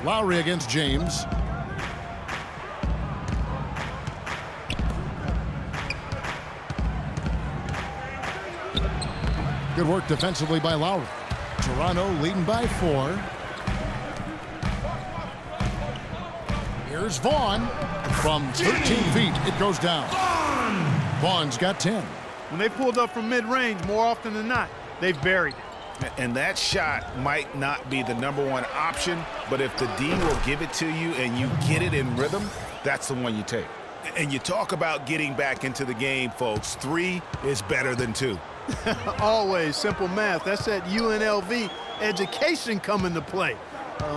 Lowry against James. Good work defensively by Lowry. Toronto leading by 4. Here's Vaughn. From 13 feet, it goes down. Vaughn's got 10. When they pulled up from mid-range, more often than not, they've buried it. And that shot might not be the #1 option, but if the D will give it to you and you get it in rhythm, that's the one you take. And you talk about getting back into the game, folks. 3 is better than 2. Always simple math. That's that UNLV education coming to play.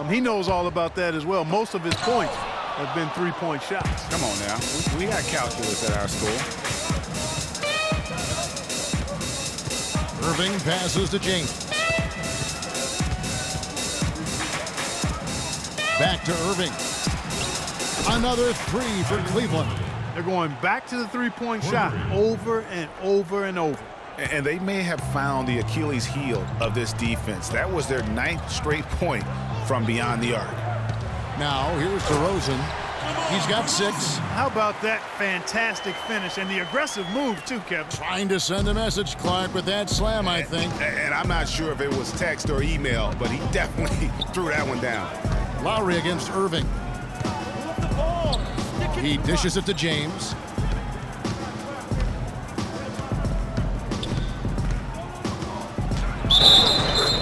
He knows all about that as well. Most of his points have been 3-point shots. Come on now. We got calculus at our school. Irving passes to James. Back to Irving. Another 3 for Cleveland. They're going back to the 3-point shot over and over and over. And they may have found the Achilles heel of this defense. That was their 9th straight point from beyond the arc. Now here's DeRozan. He's got 6. How about that fantastic finish and the aggressive move too, Kevin? Trying to send a message, Clark, with that slam, I think. And I'm not sure if it was text or email, but he definitely threw that one down. Lowry against Irving. He dishes it to James.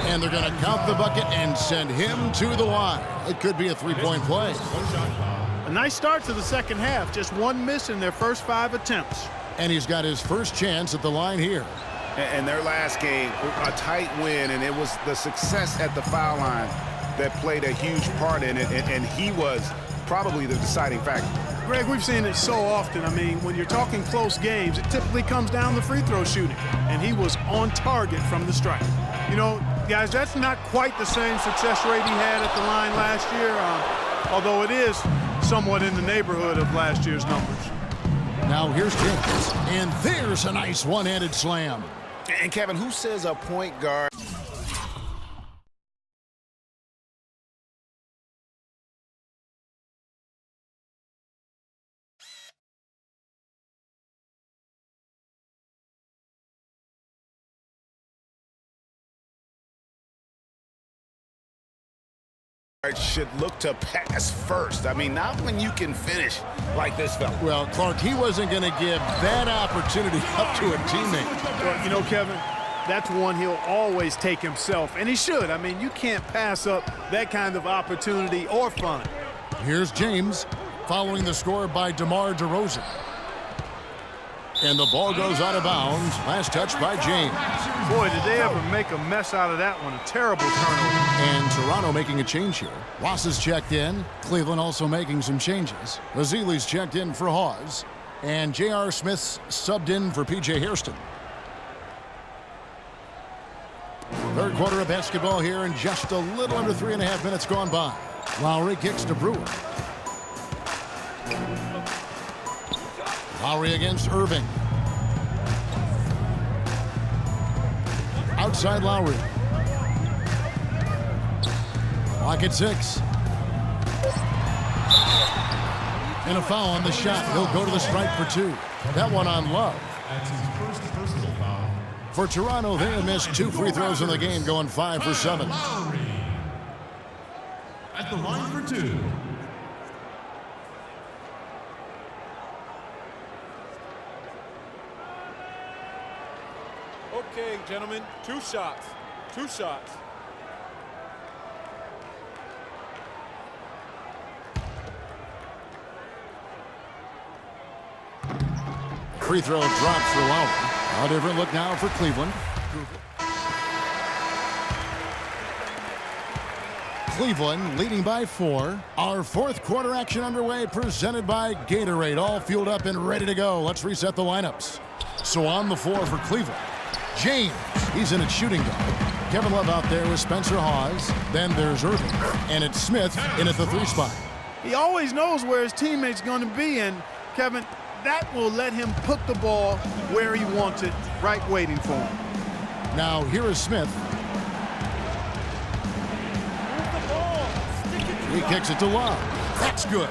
And they're going to count the bucket and send him to the line. It could be a 3-point play. A nice start to the second half. Just 1 miss in their first 5 attempts. And he's got his first chance at the line here. And their last game, a tight win, and it was the success at the foul line that played a huge part in it, and he was probably the deciding factor. Greg, we've seen it so often. I mean, when you're talking close games, it typically comes down to free throw shooting, and he was on target from the stripe. You know, guys, that's not quite the same success rate he had at the line last year, although it is somewhat in the neighborhood of last year's numbers. Now here's James, and there's a nice one-handed slam. And Kevin, who says a point guard? Should look to pass first. I mean, not when you can finish like this fella. Well, Clark, he wasn't going to give that opportunity up to a teammate. Well, you know, Kevin, that's one he'll always take himself, and he should. I mean, you can't pass up that kind of opportunity or fun. Here's James, following the score by DeMar DeRozan. And the ball goes out of bounds. Last touch by James. Boy, did they ever make a mess out of that one. A terrible turnover. And Toronto making a change here. Ross is checked in. Cleveland also making some changes. Ezeli's checked in for Hawes. And J.R. Smith's subbed in for P.J. Hairston. Third quarter of basketball here, and just a little under 3.5 minutes gone by. Lowry kicks to Brewer. Lowry against Irving. Outside Lowry. Clock at 6. And a foul on the shot. He'll go to the stripe for 2. That one on Love. For Toronto, they have missed 2 free throws in the game, going 5 for 7. At the line for 2. Okay, gentlemen, 2 shots. 2 shots. Free throw dropped for Lowry. A different look now for Cleveland. Cleveland leading by 4. Our fourth quarter action underway, presented by Gatorade. All fueled up and ready to go. Let's reset the lineups. So on the floor for Cleveland, James, he's in at shooting guard. Kevin Love out there with Spencer Hawes. Then there's Irving. And it's Smith in at the 3 spot. He always knows where his teammate's going to be, and Kevin, that will let him put the ball where he wants it, right waiting for him. Now here is Smith. He kicks it to Love. That's good.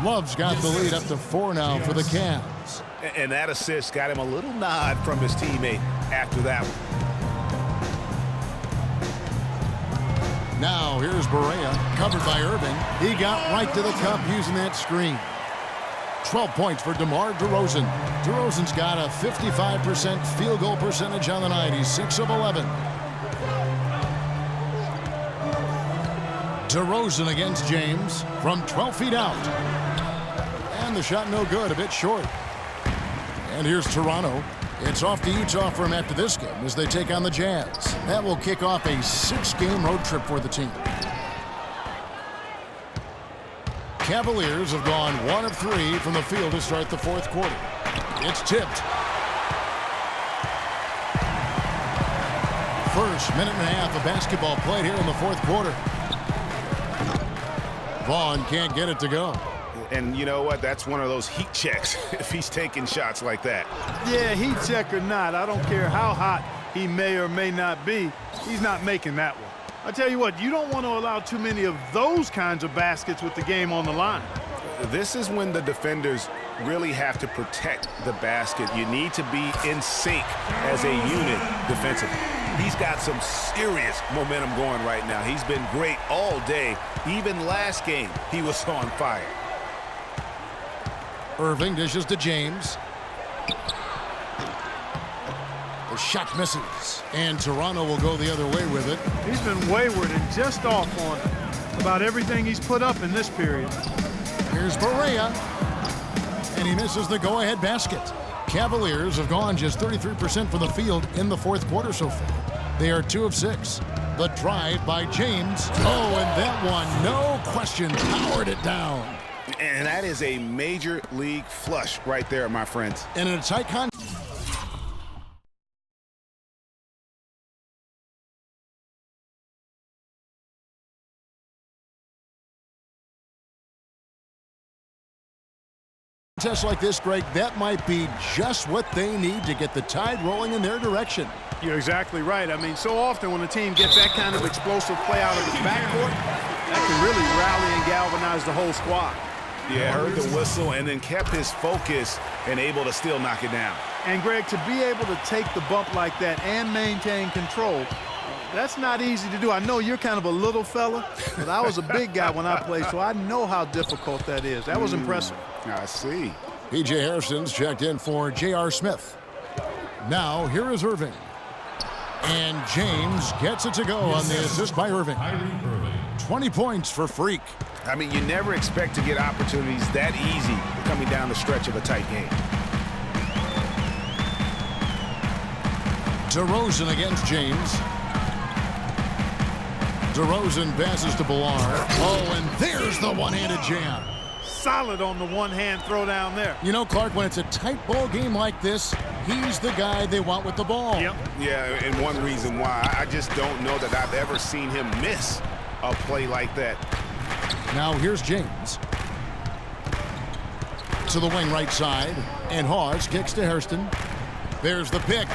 Love's got the lead up to 4 now for the Cavs. And that assist got him a little nod from his teammate after that one. Now here's Barea, covered by Irving. He got right to the cup using that screen. 12 points for DeMar DeRozan. DeRozan's got a 55% field goal percentage on the night. He's 6 of 11. DeRozan against James from 12 feet out. And the shot no good, a bit short. And here's Toronto. It's off to Utah for him after this game as they take on the Jazz. That will kick off a 6-game road trip for the team. Cavaliers have gone 1 of 3 from the field to start the fourth quarter. It's tipped. First minute and a half of basketball played here in the fourth quarter. Vaughn can't get it to go. And you know what? That's one of those heat checks if he's taking shots like that. Yeah, heat check or not, I don't care how hot he may or may not be, he's not making that one. I tell you what, you don't want to allow too many of those kinds of baskets with the game on the line. This is when the defenders really have to protect the basket. You need to be in sync as a unit defensively. He's got some serious momentum going right now. He's been great all day. Even last game, he was on fire. Irving dishes to James. The shot misses, and Toronto will go the other way with it. He's been wayward and just off on about everything he's put up in this period. Here's Barea, and he misses the go-ahead basket. Cavaliers have gone just 33% from the field in the fourth quarter so far. They are 2 of 6. The drive by James. Oh, and that one, no question, powered it down. And that is a major league flush right there, my friends. And in a tight contest. Test like this, Greg, that might be just what they need to get the tide rolling in their direction. You're exactly right. I mean, so often when a team gets that kind of explosive play out of its backcourt, that can really rally and galvanize the whole squad. Yeah, heard the whistle and then kept his focus and able to still knock it down. And, Greg, to be able to take the bump like that and maintain control, that's not easy to do. I know you're kind of a little fella, but I was a big guy when I played, so I know how difficult that is. That was impressive. I see. P.J. Harrison's checked in for J.R. Smith. Now, here is Irving. And James gets it to go on the assist by Irving. 20 points for Freak. I mean, you never expect to get opportunities that easy coming down the stretch of a tight game. DeRozan against James. DeRozan passes to Bilal. Oh, and there's the one-handed jam. Solid on the one-hand throw down there. You know, Clark, when it's a tight ball game like this, he's the guy they want with the ball. Yep. Yeah, and one reason why, I just don't know that I've ever seen him miss a play like that. Now here's James. To the wing right side. And Hawes kicks to Hairston. There's the pick.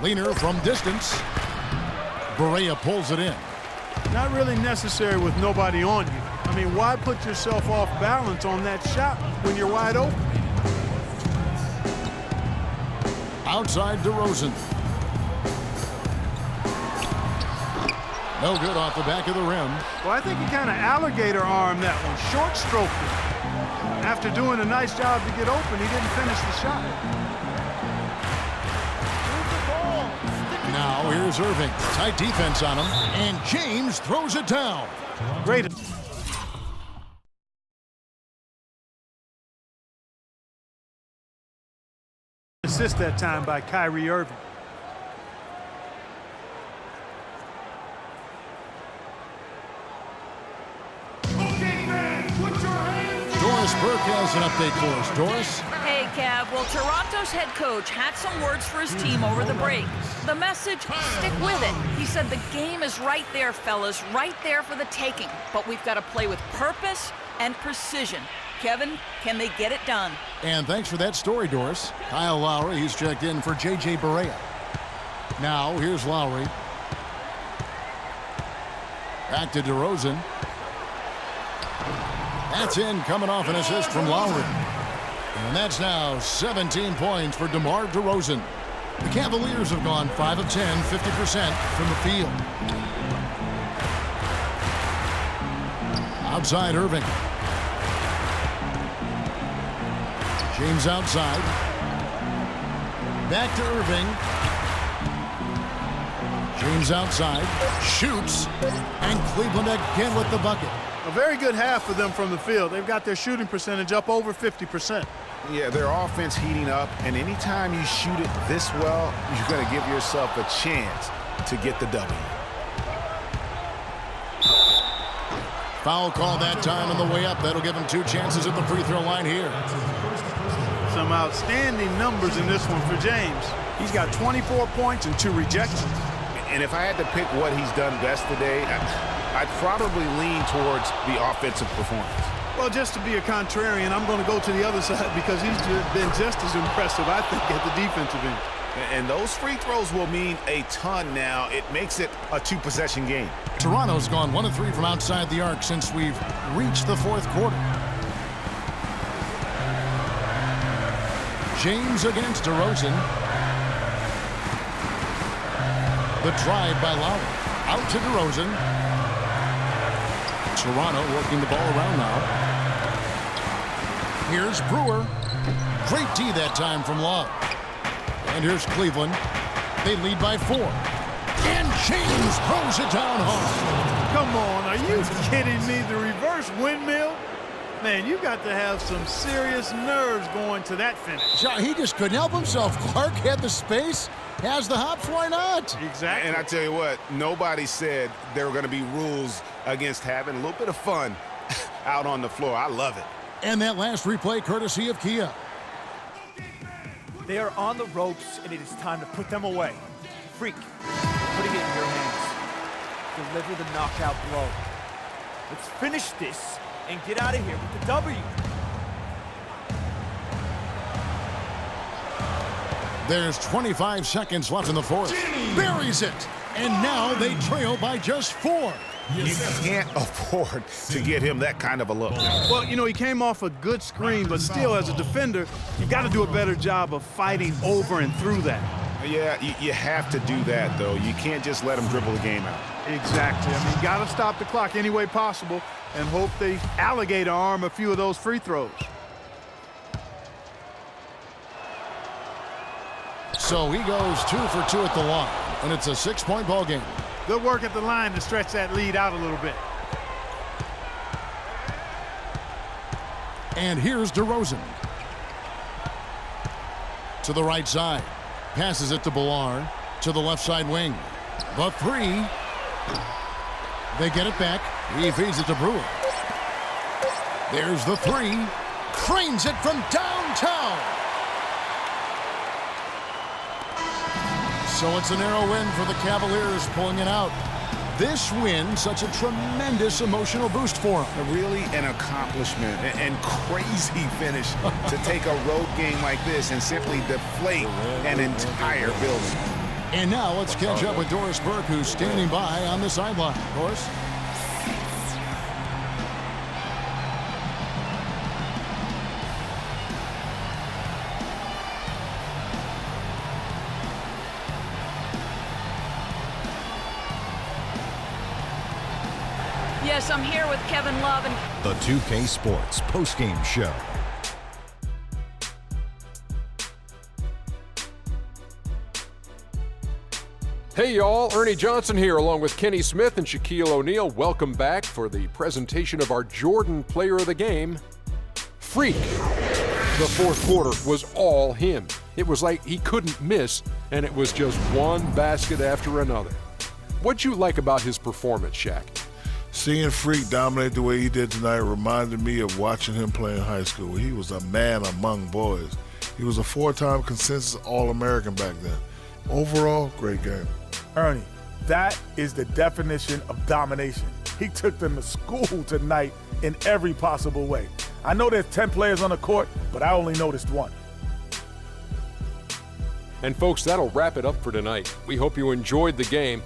Leaner from distance. Barea pulls it in. Not really necessary with nobody on you. I mean, why put yourself off balance on that shot when you're wide open? Outside DeRozan. No good off the back of the rim. Well, I think he kind of alligator armed that one, short stroked it. After doing a nice job to get open, he didn't finish the shot. Now here's Irving. Tight defense on him. And James throws it down. Great. Assist that time by Kyrie Irving. Doris Burke has an update for us. Doris? Hey, Cav. Well, Toronto's head coach had some words for his team over the break. The message, stick with it. He said the game is right there, fellas, right there for the taking. But we've got to play with purpose and precision. Kevin, can they get it done? And thanks for that story, Doris. Kyle Lowry, he's checked in for J.J. Barea. Now, here's Lowry. Back to DeRozan. That's in, coming off an assist from Lowry. And that's now 17 points for DeMar DeRozan. The Cavaliers have gone 5 of 10, 50% from the field. Outside Irving. James outside. Back to Irving. James outside. Shoots. And Cleveland again with the bucket. A very good half for them from the field. They've got their shooting percentage up over 50%. Yeah, their offense heating up, and anytime you shoot it this well, you're going to give yourself a chance to get the W. Foul call that time on the way up. That'll give him 2 chances at the free throw line here. Some outstanding numbers in this one for James. He's got 24 points and 2 rejections. And if I had to pick what he's done best today, I'd probably lean towards the offensive performance. Well, just to be a contrarian, I'm going to go to the other side because he's been just as impressive, I think, at the defensive end. And those free throws will mean a ton now. It makes it a 2-possession game. Toronto's gone 1 of 3 from outside the arc since we've reached the 4th quarter. James against DeRozan. The drive by Lowry. Out to DeRozan. Toronto working the ball around now. Here's Brewer. Great D that time from Love. And here's Cleveland. They lead by 4. And James throws it down hard. Come on, are you kidding me? The reverse windmill? Man, you got to have some serious nerves going to that finish. He just couldn't help himself. Clark had the space, has the hops, why not? Exactly. And I tell you what, nobody said there were going to be rules against having a little bit of fun out on the floor. I love it. And that last replay courtesy of Kia. They are on the ropes, and it is time to put them away. Freak, putting it in your hands. Deliver the knockout blow. Let's finish this and get out of here with the W. There's 25 seconds left in the 4th. Buries it. And now they trail by just 4. You can't afford to get him that kind of a look. Well, you know, he came off a good screen, but still, as a defender, you've got to do a better job of fighting over and through that. Yeah, you have to do that, though. You can't just let him dribble the game out. Exactly. I mean, you got to stop the clock any way possible and hope they alligator arm a few of those free throws. So he goes 2 for 2 at the line, and it's a 6-point ball game. Good work at the line to stretch that lead out a little bit. And here's DeRozan. To the right side. Passes it to Bilal. To the left side wing. The 3. They get it back. He feeds it to Brewer. There's the 3. Cranes it from downtown. So it's a narrow win for the Cavaliers, pulling it out. This win, such a tremendous emotional boost for them. Really an accomplishment and crazy finish to take a road game like this and simply deflate an entire building. And now let's catch up with Doris Burke, who's standing by on the sideline. Doris? Yes, I'm here with Kevin Love and The 2K Sports postgame show. Hey y'all, Ernie Johnson here along with Kenny Smith and Shaquille O'Neal. Welcome back for the presentation of our Jordan Player of the Game, Freak. The 4th quarter was all him. It was like he couldn't miss, and it was just one basket after another. What'd you like about his performance, Shaq? Seeing Freak dominate the way he did tonight reminded me of watching him play in high school. He was a man among boys. He was a 4-time consensus All-American back then. Overall, great game. Ernie, that is the definition of domination. He took them to school tonight in every possible way. I know there's 10 players on the court, but I only noticed 1. And folks, that'll wrap it up for tonight. We hope you enjoyed the game.